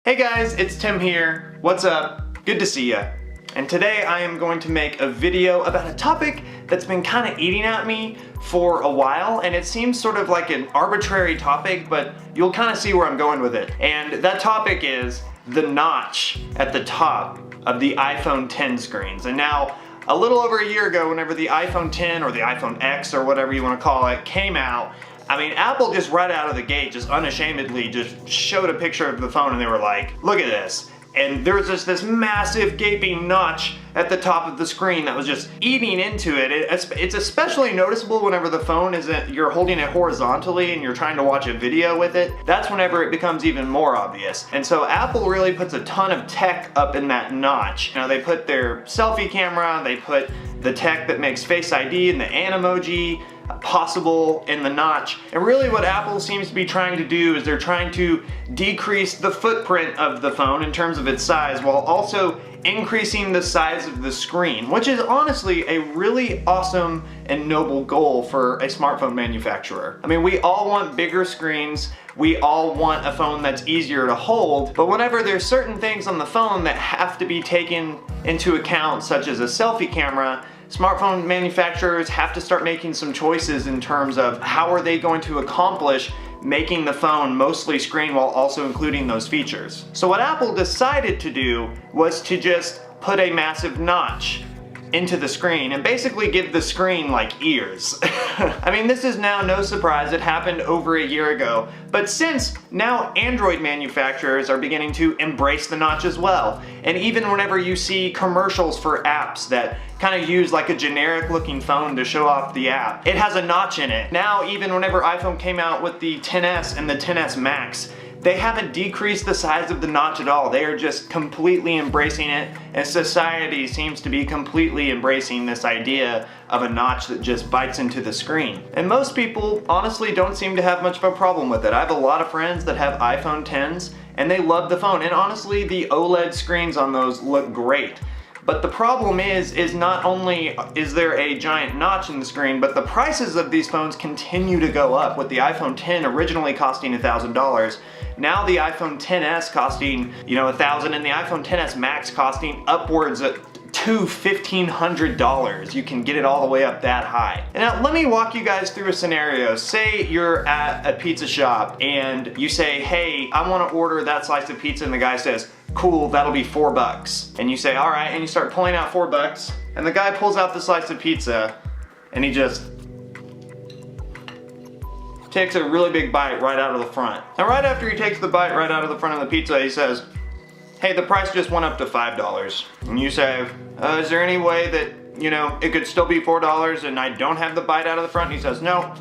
Hey guys, it's Tim here. What's up? Good to see ya. And today I am going to make a video about a topic that's been kind of eating at me for a while, and it seems sort of like an arbitrary topic, but you'll kind of see where I'm going with it. And that topic is the notch at the top of the iPhone X screens. And now, a little over a year ago, whenever the iPhone X or the iPhone X or whatever you want to call it came out, I mean, Apple just right out of the gate, just unashamedly just showed a picture of the phone and they were like, look at this. And there was just this massive gaping notch at the top of the screen that was just eating into it. It's especially noticeable whenever the phone you're holding it horizontally and you're trying to watch a video with it. That's whenever it becomes even more obvious. And so Apple really puts a ton of tech up in that notch. You know, they put their selfie camera, they put the tech that makes Face ID and the Animoji possible in the notch. And really what Apple seems to be trying to do is they're trying to decrease the footprint of the phone in terms of its size while also increasing the size of the screen, which is honestly a really awesome and noble goal for a smartphone manufacturer. I mean, we all want bigger screens, we all want a phone that's easier to hold, but whenever there's certain things on the phone that have to be taken into account, such as a selfie camera, smartphone manufacturers have to start making some choices in terms of how are they going to accomplish making the phone mostly screen while also including those features. So what Apple decided to do was to just put a massive notch into the screen and basically give the screen like ears. I mean, this is now no surprise, it happened over a year ago, but since now Android manufacturers are beginning to embrace the notch as well, and even whenever you see commercials for apps that kind of use like a generic looking phone to show off the app, it has a notch in it. Now even whenever iPhone came out with the XS and the XS Max, they haven't decreased the size of the notch at all. They are just completely embracing it, and society seems to be completely embracing this idea of a notch that just bites into the screen. And most people honestly don't seem to have much of a problem with it. I have a lot of friends that have iPhone Xs and they love the phone, and honestly the OLED screens on those look great. But the problem is not only is there a giant notch in the screen, but the prices of these phones continue to go up, with the iPhone X originally costing $1,000. Now the iPhone XS costing, $1,000, and the iPhone XS Max costing upwards of $1,500. You can get it all the way up that high. And now let me walk you guys through a scenario. Say you're at a pizza shop and you say, hey, I want to order that slice of pizza, and the guy says, cool, that'll be $4. And you say, all right, and you start pulling out $4, and the guy pulls out the slice of pizza and he just takes a really big bite right out of the front. And right after he takes the bite right out of the front of the pizza, he says, hey, the price just went up to $5. And you say, is there any way that, it could still be $4 and I don't have the bite out of the front? And he says, no,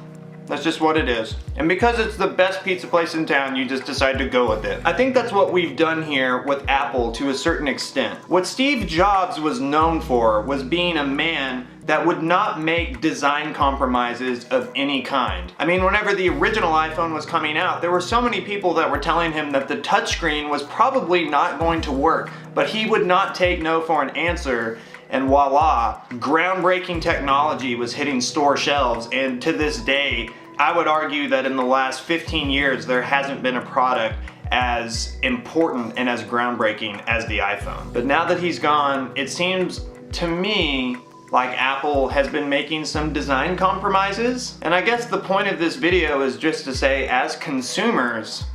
that's just what it is. And because it's the best pizza place in town, you just decide to go with it. I think that's what we've done here with Apple to a certain extent. What Steve Jobs was known for was being a man that would not make design compromises of any kind. I mean, whenever the original iPhone was coming out, there were so many people that were telling him that the touchscreen was probably not going to work, but he would not take no for an answer. And voila, groundbreaking technology was hitting store shelves, and to this day, I would argue that in the last 15 years, there hasn't been a product as important and as groundbreaking as the iPhone. But now that he's gone, it seems to me like Apple has been making some design compromises. And I guess the point of this video is just to say, as consumers,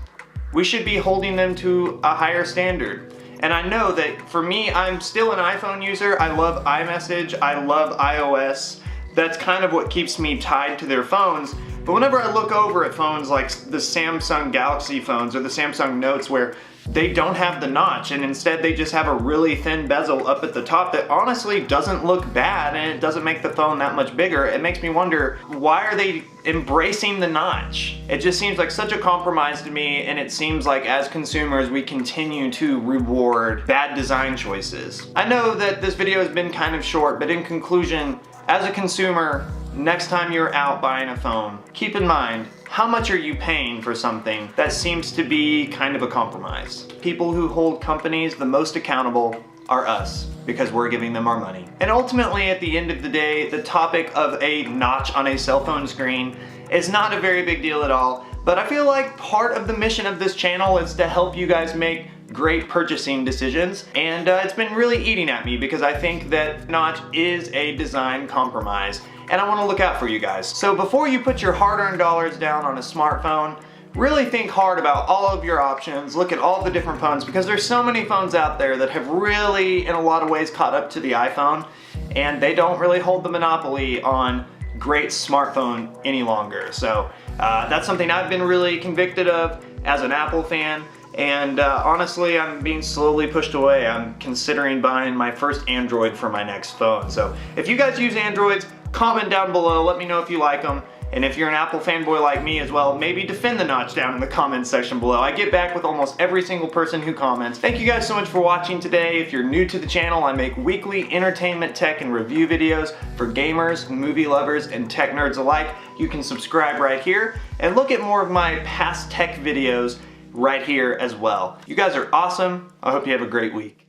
we should be holding them to a higher standard. And I know that for me, I'm still an iPhone user. I love iMessage, I love iOS. That's kind of what keeps me tied to their phones. But whenever I look over at phones like the Samsung Galaxy phones or the Samsung Notes, where they don't have the notch and instead they just have a really thin bezel up at the top that honestly doesn't look bad and it doesn't make the phone that much bigger, it makes me wonder, why are they embracing the notch? It just seems like such a compromise to me, and it seems like as consumers we continue to reward bad design choices. I know that this video has been kind of short, but in conclusion, as a consumer, next time you're out buying a phone, keep in mind, how much are you paying for something that seems to be kind of a compromise? People who hold companies the most accountable are us, because we're giving them our money. And ultimately, at the end of the day, the topic of a notch on a cell phone screen is not a very big deal at all, but I feel like part of the mission of this channel is to help you guys make great purchasing decisions, and it's been really eating at me because I think that notch is a design compromise, and I want to look out for you guys. So before you put your hard-earned dollars down on a smartphone, really think hard about all of your options, look at all the different phones, because there's so many phones out there that have really, in a lot of ways, caught up to the iPhone, and they don't really hold the monopoly on great smartphone any longer. So that's something I've been really convicted of as an Apple fan, and honestly, I'm being slowly pushed away. I'm considering buying my first Android for my next phone. So if you guys use Androids, comment down below, let me know if you like them. And if you're an Apple fanboy like me as well, maybe defend the notch down in the comments section below. I get back with almost every single person who comments. Thank you guys so much for watching today. If you're new to the channel, I make weekly entertainment, tech, and review videos for gamers, movie lovers, and tech nerds alike. You can subscribe right here and look at more of my past tech videos right here as well. You guys are awesome. I hope you have a great week.